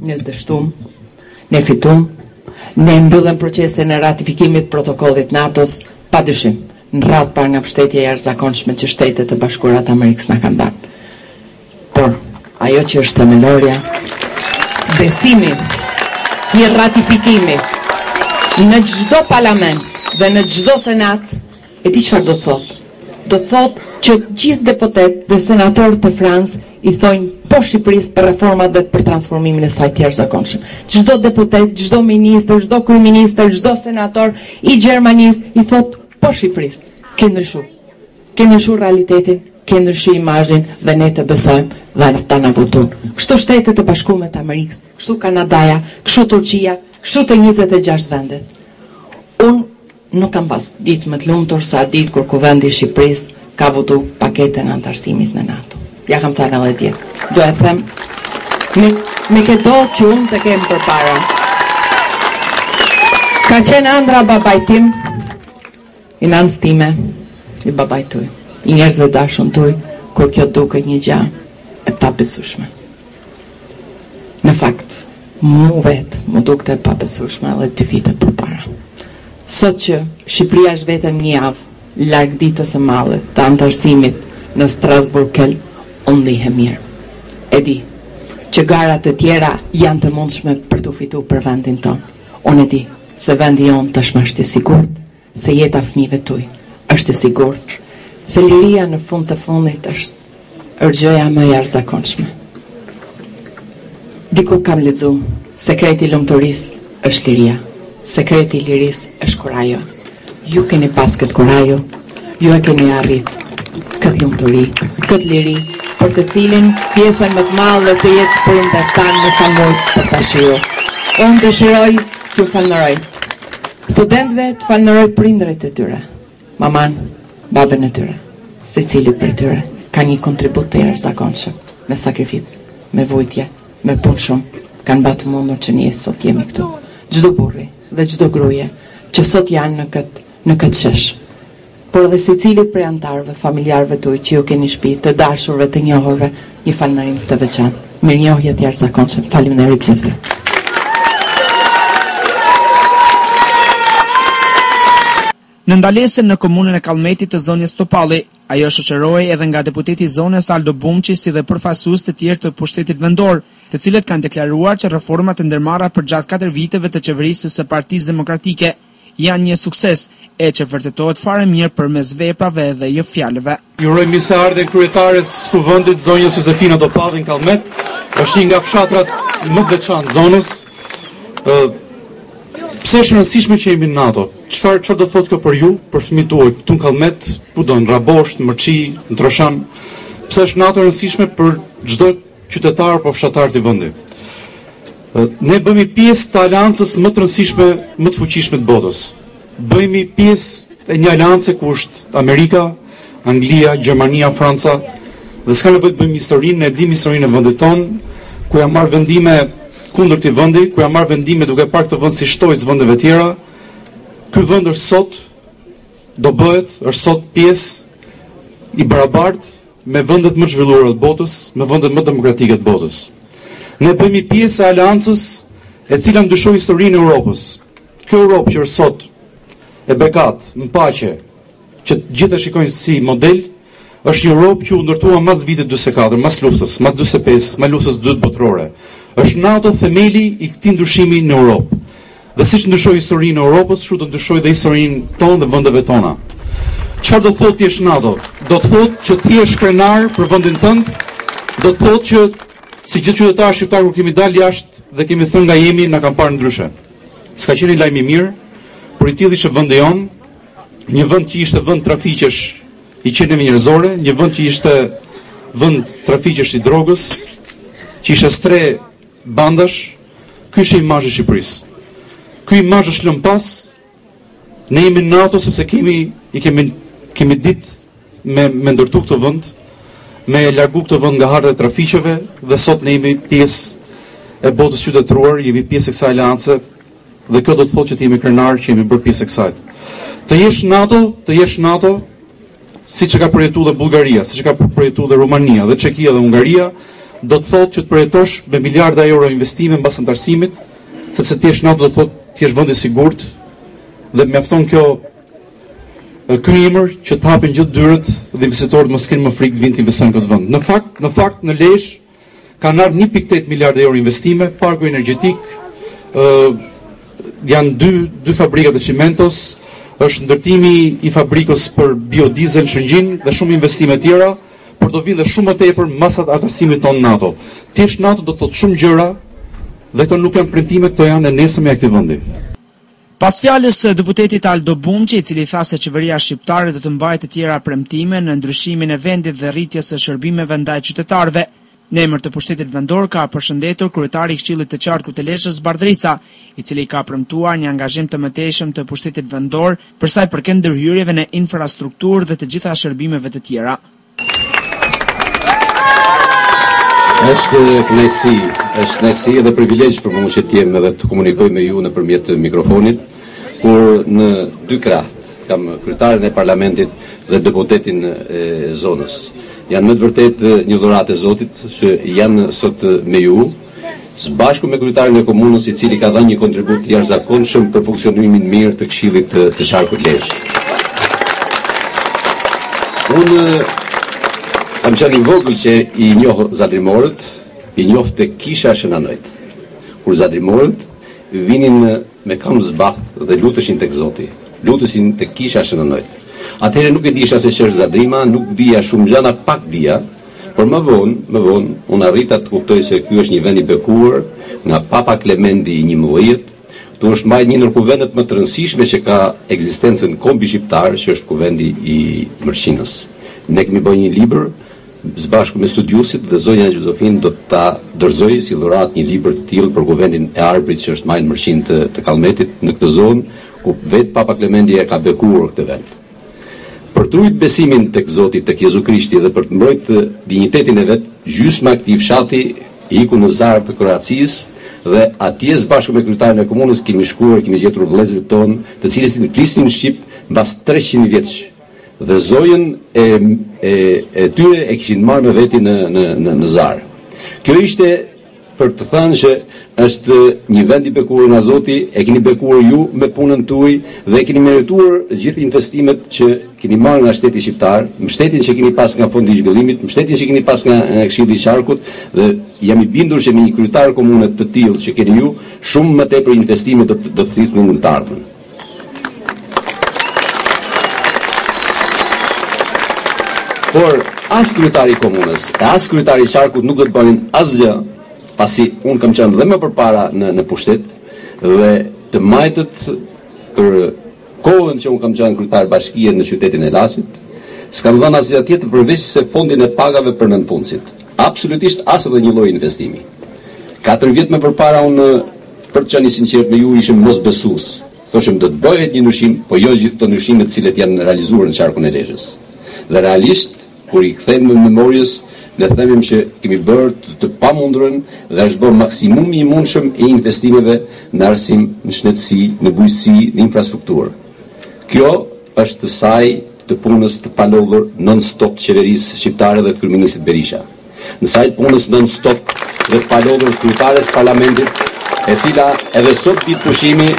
ne zdështum, ne fitum, ne mbyllëm procesin e ratifikimit protokollit NATO-s, pa dyshim, në radhë par nga mbështetja e jashtëzakonshme që Shtetet e Bashkuara të Amerikës na kanë dhënë. Por ajo që është themelorja, besimi i ratifikimit në çdo parlament dhe në çdo senat, e di çfarë do thotë? Do thotë që gjithë deputet dhe senatorët e Francës i thojnë po Shqipërisë për reformat dhe për transformimin e saj të jashtëzakonshëm. Çdo deputet, çdo ministër, çdo kryeministër, çdo senator i Gjermanisë i thotë po Shqipërisë. Ke ndryshu realitetin, ke ndryshu imazhin dhe ne të besojmë dhe ata na votojnë. Kështu Shtetet e Bashkuara të Amerikës, kështu Kanadaja, kështu Turqia, kështu të 26 vendet. Unë nuk kam pas ditë më të lumtur sa ditë kur Kuvendi i Shqipërisë ka votu paketën e antarësimit në NATO. Ja kam thënë edhe dje. Do e them me këto që unë të kem përpara. Ka qenë ëndra babait tim, i nënës time, i babait tuaj, i njerëzve dashur tuaj, kur kjo duket një gjë e pabesueshme. Në fakt, mu vetë mu dukte e pabesueshme edhe 2 vite përpara. Sot që Shqipëria është vetëm një javë larg ditës së madhe të antarësimit në Strasburg Kel, unë ndihem mirë. E di që garat të tjera janë të mundshme për të fituar për vendin tonë. Unë e di se vendi jonë tashmë është i sigurt, se jeta fëmijëve tuaj është e sigurt, se liria në fund të fundit është gjëja më e jashtëzakonshme. Diku kam lexuar, sekreti i lumturisë është liria. Sekreti i lirisë është kurajo. Ju keni pas këtë kurajo, ju e keni arrit këtë lumturi, këtë liri, për të cilin pjesën më të madhe të jetës prindër tanë në kanë mujtë për ta shijuar. Unë dëshiroj t'ju falënderoj studentëve, të falënderoj prindërit e tyre, maman, babën e tyre, secilit prej tyre ka një kontribut të jashtëzakonshëm, me sakrificë, me vujtje, me punë shumë, kanë bërë mundur që ne sot jemi këtu. Çdo burri dhe çdo gruaje që sot janë në këtë shesh. Por edhe secilit prej antarëve, familjarëve tuaj që ju keni shtëpi, të dashurve, të njohurve, një falënderim të veçantë. Mirënjohje të jashtëzakonshme. Faleminderit gjithëve. Në ndalesën në komunën e Kallmetit të zonës Topalli, ajo shoqërohej edhe nga deputeti i zonës Aldo Bumçi si dhe përfaqësues të tjerë të pushtetit vendor, të cilët kanë deklaruar që reformat e ndërmarra përgjatë 4 viteve të qeverisjes së Partisë Demokratike janë një sukses e që vërtetohet fare mirë përmes veprave dhe jo fjalëve. Ju uroj mirëseardhje kryetares kuvendit zonjës Josefina Topalli në Kallmet, është një nga fshatrat më të veçantë zonës. Pse është e rëndësishme që jemi në NATO? Çfarë do thotë kjo për ju, për fëmijët tuaj, këtu në Kallmet, kudo në Rabosht, në Mërçi, në Troshan? Pse është NATO e rëndësishme për çdo qytetar apo fshatar të vendit? Ne bëhemi pjesë të aleancës më të rëndësishme, më të fuqishme të botës. Bëhemi pjesë e një aleance ku është Amerika, Anglia, Gjermania, Franca, dhe s'ka nevojë të bëjmë historinë, ne dimë historinë e vendit tonë, ku janë marrë vendime kundër këtij vendi, ku janë marrë vendime duke parë këtë vend si shtojës vendeve tjera. Ky vend është sot, është sot pjesë i barabartë me vendet më të zhvilluara të botës, me vendet më demokratike të botës. Ne bëhemi pjesë e aleancës e cila ndryshoi historinë e Europës. Kjo Europë që është sot e bekat, në paqe, që të gjithë e shikojnë si model, është një Europë që u ndërtua mas vitit 44, mas luftës, mas 45, mas luftës së dytë botërore. Është NATO themeli i këtij ndryshimi në Europë. Dhe siç ndryshoi historinë e Europës, kështu do ndryshojë dhe historinë tonë dhe vendeve tona. Çfarë do thotë ti je NATO? Do të thotë që ti je krenar për vendin tënd, do të thotë që si gjithë qytetarë shqiptar kur kemi dalë jashtë dhe kemi thënë nga jemi na kanë parë ndryshe. S'ka qenë lajm i mirë, por i tillë ishte vendi jon, një vend që ishte vend trafiqesh i qenieve njerëzore, një vend që ishte vend trafiqesh i drogës, që ishte stre bandash. Ky është imazhi i Shqipërisë. Ky imazh është lënë pas. Ne jemi në NATO sepse kemi ditë me ndërtu këtë vend, me largu këtë vend nga harta e trafiqeve, dhe sot ne jemi pjesë e botës qytetëruar, jemi pjesë e kësaj aleance, dhe kjo do të thotë që ti jemi krenar që jemi bërë pjesë e kësaj. Të jesh NATO, siç e ka përjetuar dhe Bullgaria, siç e ka përjetuar dhe Rumania, dhe Çekia dhe Hungaria, do të thotë që të përjetosh me miliarda euro investime mbas antarësimit, sepse ti je natë do të thotë ti je vendi i sigurt dhe mjafton ky emër që të hapen gjithë dyert dhe investitorët mos kenë më frikë të vinë të investojnë në këtë vend. Në fakt në Lezhë kanë ardhur 1.8 miliardë euro investime, parku energjetik, janë dy fabrika të Cimentos, është ndërtimi i fabrikës për biodiesel në Shëngjin dhe shumë investime tjera, por do vinë dhe shumë më tepër mas antarësimit tonë NATO. Thjesht NATO do të thotë shumë gjëra dhe këto nuk janë premtime, këto janë e nesërme e këtij vendi. Pas fjalës së deputetit Aldo Bumçi, i cili tha se qeveria shqiptare do të mbajë të tjera premtime në ndryshimin e vendit dhe rritjes së shërbimeve ndaj qytetarëve. Në emër të pushtetit vendor ka përshëndetur kryetari i Këshillit të Qarkut të Lezhës Bardrica, i cili ka premtuar një angazhim të mëtejshëm të pushtetit vendor për sa i përket ndërhyrjeve në infrastrukturë dhe të gjitha shërbimeve të tjera. Është kënaqësi dhe privilegj për mua që të jem edhe të komunikoj me ju nëpërmjet mikrofonit, kur në dy kraht kam kryetarin e parlamentit dhe deputetin e zonës. Janë me të vërtet një dhuratë e Zotit që janë sot me ju, së bashku me kryetarin e komunës, i cili ka dhënë një kontribut jashtëzakonshëm për funksionimin mirë të Këshillit të Qarkut Lezhë. Unë kam qenë i vogël që i njoh zadrimorët, i njoh të kisha shënanojt. Kur zadrimorët vinin me këmbë zbath dhe luteshin tek Zoti, lutesin të kisha shënanojt. Atëherë nuk e disha se ç'është zadrima, nuk dija shumë gjëra, pak dija, por më vonë unë arrita të kuptoj se ky është një vend i bekuar nga Papa Klemendi i 11. Këtu është mbajtur një ndër kuvendet më të rëndësishme që ka ekzistencën kombi shqiptar, që është kuvendi i Mërqinës. Ne kemi bërë një libër së bashku me studiusit dhe zonja Gjozofin do ta dorëzojë si dhuratë një libër të tillë për kuvendin e Arbrit që është më në Mërqinë të Kallmetit, në këtë zonë ku vetë Papa Klemendi e ka bekuar këtë vend. Për të ruajtur besimin tek Zoti, tek Jezu Krishti dhe për të mbrojtur dinjitetin e vet, gjysma e këtij fshati iku në zarr të Kroacisë dhe atje së bashku me kryetarin e komunës kemi shkuar, kemi gjetur vëllezërit tonë, të cilët flisin shqip mbas 300 vjeç. Dhe zojën e tyre e kishin marrë me veti në zarr. Kjo ishte për të thënë që është një vend i bekuar nga Zoti, e keni bekuar ju me punën tuaj dhe keni merituar gjithë investimet që keni marrë nga shteti shqiptar, mbështetjen që keni pas nga Fondi i Zhvillimit, mbështetjen që keni pas nga Këshilli i Qarkut dhe jam i bindur që me një kryetar komune të tillë që keni ju, shumë më tepër investime do të thithë në të ardhmen. Por as kryetari i komunës, as kryetari i Qarkut nuk do të bënin asgjë, pasi unë kam qenë dhe më përpara në pushtet dhe të majtët për kohën që unë kam qenë kryetar bashkie në qytetin e Laçit, s'kam dhënë asgjë tjetër përveç se fondin e pagave për nënpunësit. Absolutisht as edhe një lloj investimi. 4 vjet më përpara unë, për të qenë i sinqert me ju, ishim mosbesues. Thoshim do të bëhet një ndryshim, po jo gjithë të ndryshimet të cilat janë realizuar në Qarkun e Lezhës. Dhe realisht kur i kthejmë memorjes, ne themim që kemi bërë të pamundurën dhe është bërë maksimumi i mundshëm i investimeve në arsim, në shëndetësi, në bujqësi, në infrastrukturë. Kjo është të saj të punës të palodhur non-stop të qeverisë shqiptare dhe të kryeministit Berisha. Në saj të punës non-stop dhe të palodhur kryetares parlamentit, e cila edhe sot ditë pushimi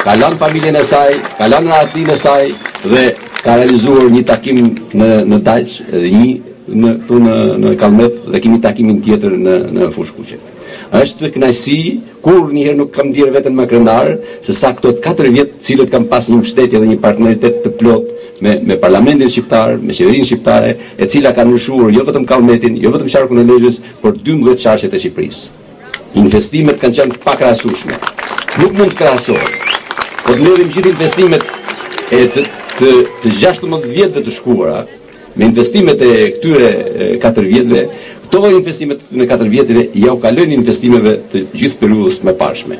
ka lënë familjen e saj, ka lënë rahatin e saj dhe ka realizuar një takim në Dajç dhe një në Kallmet dhe kemi takimin tjetër në Fushkuqe. Është kënaqësi, kur njëherë nuk kam ndier veten më krenar, se sa këto 4 vjet cilët kam pas një mbështetje dhe një partneritet të plot me parlamentin shqiptar, me qeverinë shqiptare, e cila ka ndryshuar jo vetëm Kallmetin, jo vetëm Qarkun e Lezhës, por 12 qarqet e Shqipërisë. Investimet kanë qenë pa krahasueshme. Nuk mund të krahasohen. Po të merrim gjithë investimet e të 16 vjetëve të shkuara, me investimet e këtyre 4 vjetëve, këto investimet në 4 vjetëve ja u kalojnë investimeve të gjithë periudhës më parshme.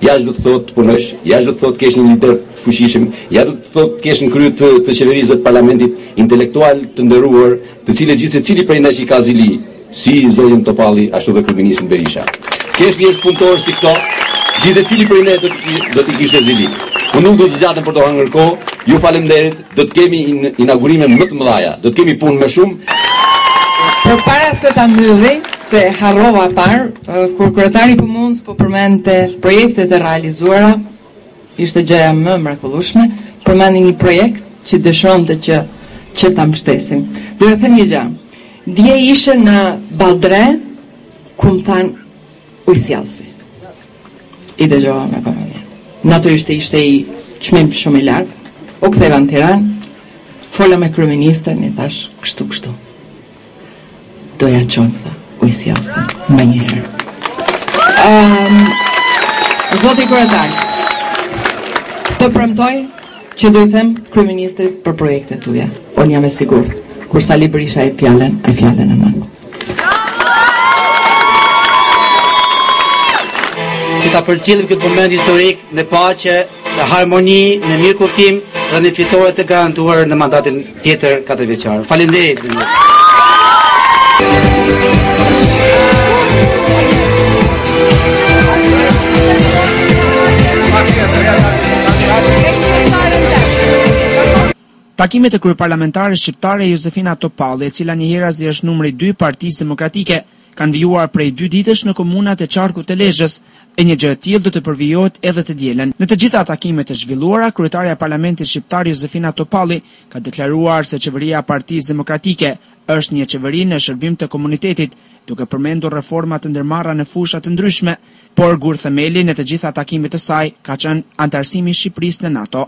Jashtë do të thotë të punosh, jashtë do të thotë të kesh një lider të fuqishëm, jashtë do të thotë të kesh në krye të qeverisë të parlamentit intelektual të nderuar, të cilët gjithë secili prej nesh i ka zili, si zonjën Topalli, ashtu dhe kryeministin Berisha. Kesh njerëz punëtor si këto, gjithë secili prej ne do t'i kishte zili. Unë nuk do të zgjatem për të hëngër kohë. Ju faleminderit, do të kemi inaugurime më të mëdha, do të kemi punë më shumë. Përpara se ta mbylli, se harrova parë, kur kryetari i komunës po përmendte projektet e realizuara, ishte gjëja më mrekullueshme, përmendi një projekt që dëshironte që ta mbështesim. Do të them një gjë. Dje ishe në Balldre, ku më than ujësjellsi. I dëgjova me vëmendje. Natyrisht ishte i çmim shumë i lartë. U ktheva në Tiranë, fola me kryeministrin, i thash kështu. Doja çojmë sa ujësjellsi më një herë. Zoti kryetar, të premtoj që do i them kryeministrit për projektet tuaja. Unë jam e sigurt, kur Sali Berisha ai fjalën e mën. Që ta përcjellim këtë moment historik në paqe, në harmoni, në mirë kuptim dhe në fitore të garantuar në mandatin tjetër 4 vjeçar. Faleminderit. Takimet e kryeparlamentare shqiptare Josefina Topalli, e cila njëherë është numri 2 Partisë Demokratike, kanë vijuar prej 2 ditësh në komunat e Qarkut të Lezhës, e një gjë e tillë do të përvijohet edhe të dielën. Në të gjitha takimet e zhvilluara, kryetaria e Parlamentit shqiptar Josefina Topalli ka deklaruar se qeveria e Partisë Demokratike është një qeveri në shërbim të komunitetit, duke përmendur reforma të ndërmarra në fusha të ndryshme, por gur themeli në të gjitha takimet e saj ka qenë antarësimi i Shqipërisë në NATO.